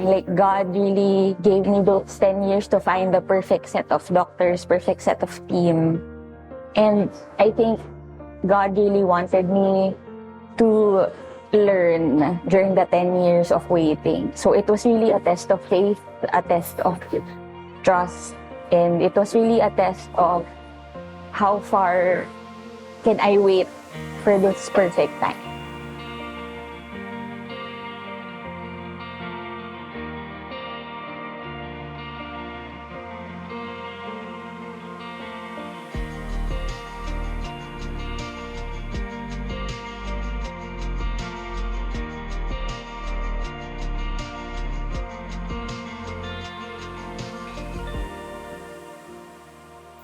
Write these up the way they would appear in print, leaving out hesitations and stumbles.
Like, God really gave me those 10 years to find the perfect set of doctors, perfect set of team. And I think God really wanted me to learn during the 10 years of waiting. So it was really a test of faith, a test of trust, and it was really a test of how far can I wait for this perfect time.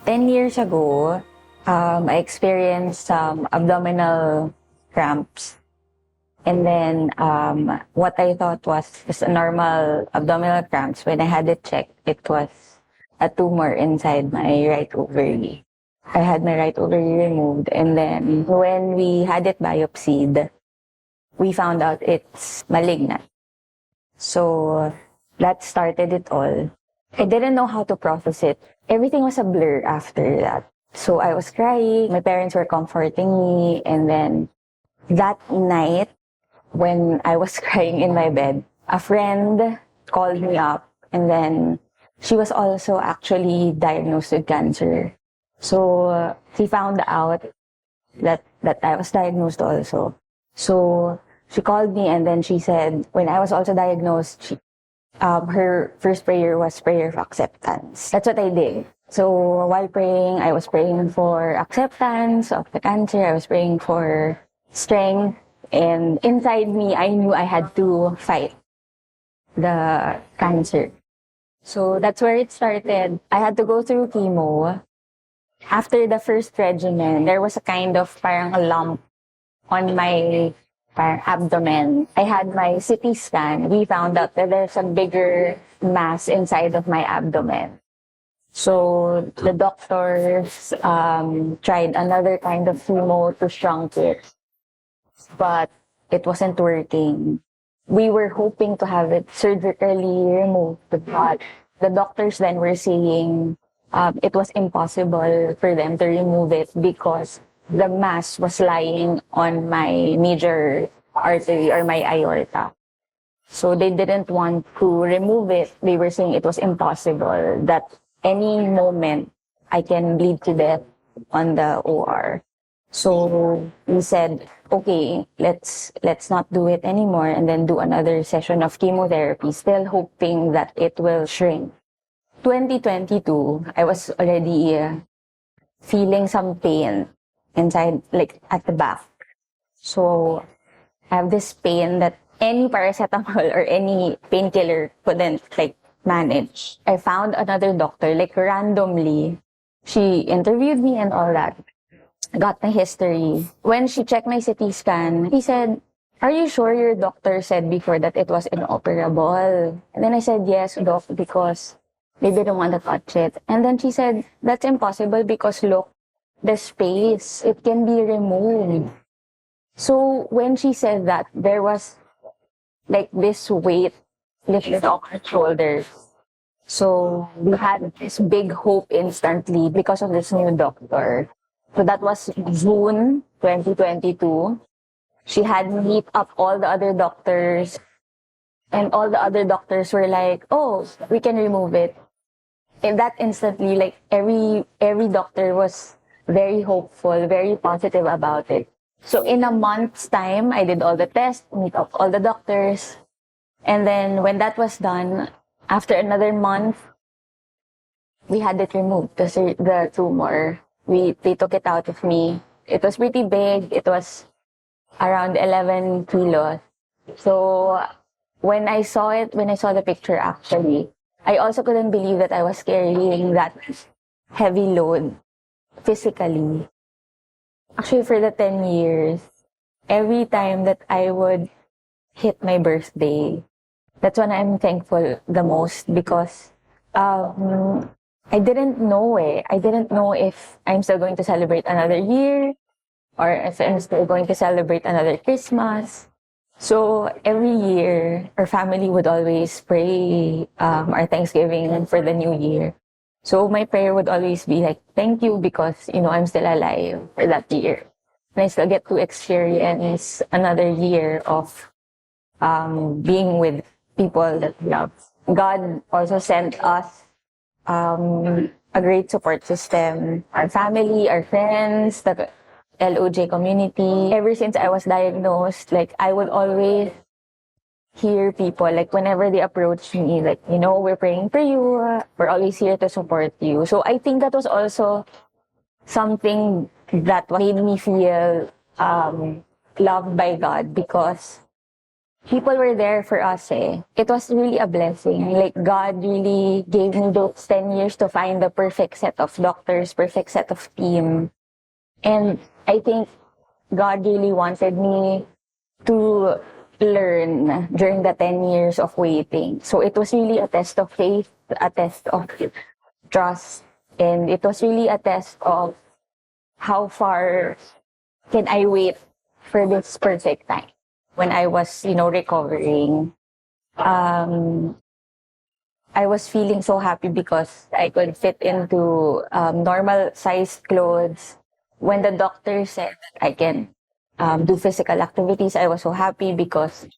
Ten years ago, I experienced some abdominal cramps. And then what I thought was just a normal abdominal cramps. When I had it checked, it was a tumor inside my right ovary. I had my right ovary removed. And then when we had it biopsied, we found out it's malignant. So that started it all. I didn't know how to process it. Everything was a blur after that. So I was crying. My parents were comforting me. And then that night, when I was crying in my bed, a friend called me up. And then she was also actually diagnosed with cancer. So she found out that I was diagnosed also. So she called me and then she said, when I was also diagnosed, her first prayer was prayer for acceptance. That's what I did. So while praying, I was praying for acceptance of the cancer. I was praying for strength. And inside me, I knew I had to fight the cancer. So that's where it started. I had to go through chemo. After the first regimen, there was a kind of parang a lump on my abdomen. I had my CT scan. We found out that there's a bigger mass inside of my abdomen. So the doctors tried another kind of chemo to shrink it, but it wasn't working. We were hoping to have it surgically removed, but the doctors then were saying it was impossible for them to remove it because the mass was lying on my major artery or my aorta. So they didn't want to remove it. They were saying it was impossible, that any moment I can bleed to death on the OR. So we said, okay, let's not do it anymore and then do another session of chemotherapy, still hoping that it will shrink. 2022, I was already feeling some pain inside, like at the back. So I have this pain that any paracetamol or any painkiller couldn't manage. I found another doctor, randomly. She interviewed me and all that. I got my history. When she checked my CT scan, he said, "Are you sure your doctor said before that it was inoperable?" And then I said, "Yes, doc, because they didn't want to touch it." And then she said, "That's impossible because look, the space, it can be removed." So when she said that, there was this weight lifted off her shoulders. So we had this big hope instantly because of this new doctor. So that was June 2022. She had me meet up all the other doctors, and all the other doctors were like, "Oh, we can remove it." And that instantly, every doctor was very hopeful, very positive about it. So in a month's time, I did all the tests, meet up all the doctors. And then when that was done, after another month, we had it removed, the tumor. They took it out of me. It was pretty big. It was around 11 kilos. So when I saw the picture actually, I also couldn't believe that I was carrying that heavy load physically. Actually, for the 10 years, every time that I would hit my birthday, that's when I'm thankful the most because I didn't know I didn't know if I'm still going to celebrate another year or if I'm still going to celebrate another Christmas. So every year, our family would always pray our Thanksgiving for the new year. So my prayer would always be like, thank you because, I'm still alive for that year. And I still get to experience another year of being with people that we love. God also sent us a great support system, our family, our friends, the LOJ community. Ever since I was diagnosed, like I would always hear people, like whenever they approach me, like, we're praying for you, we're always here to support you. So I think that was also something that made me feel loved by God because people were there for us eh. It was really a blessing. Like God really gave me those 10 years to find the perfect set of doctors, perfect set of team. And I think God really wanted me to learn during the 10 years of waiting. So it was really a test of faith, a test of trust, and it was really a test of how far can I wait for this perfect time. When I was, recovering, I was feeling so happy because I could fit into normal sized clothes. When the doctor said that I can do physical activities, I was so happy because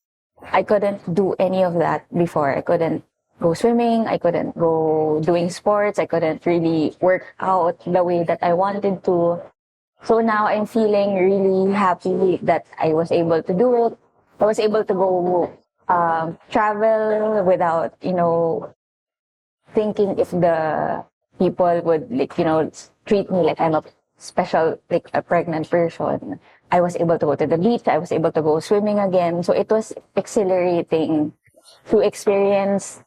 I couldn't do any of that before. I couldn't go swimming, I couldn't go doing sports, I couldn't really work out the way that I wanted to. So now I'm feeling really happy that I was able to do it. I was able to go travel without, thinking if the people would treat me like I'm a special, like a pregnant person. I was able to go to the beach. I was able to go swimming again. So it was exhilarating to experience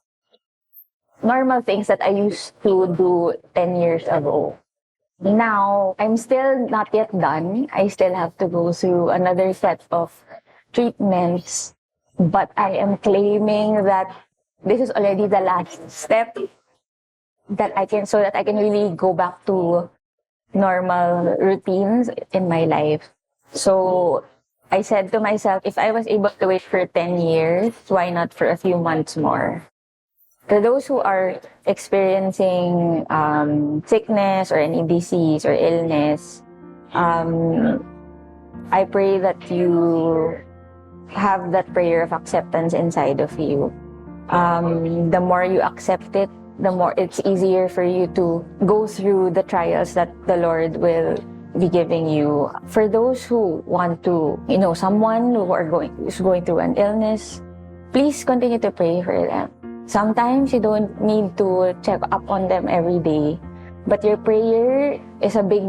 normal things that I used to do 10 years ago. Now, I'm still not yet done. I still have to go through another set of treatments, but I am claiming that this is already the last step so that I can really go back to normal routines in my life. So I said to myself, if I was able to wait for 10 years, why not for a few months more? For those who are experiencing sickness or any disease or illness, I pray that you have that prayer of acceptance inside of you. The more you accept it, the more it's easier for you to go through the trials that the Lord will be giving you. For those who want to, someone who's going through an illness, please continue to pray for them. Sometimes you don't need to check up on them every day, but your prayer is a big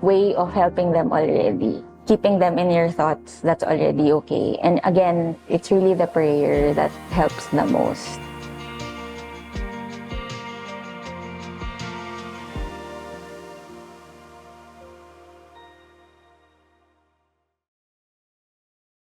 way of helping them already. Keeping them in your thoughts, that's already okay. And again, it's really the prayer that helps the most.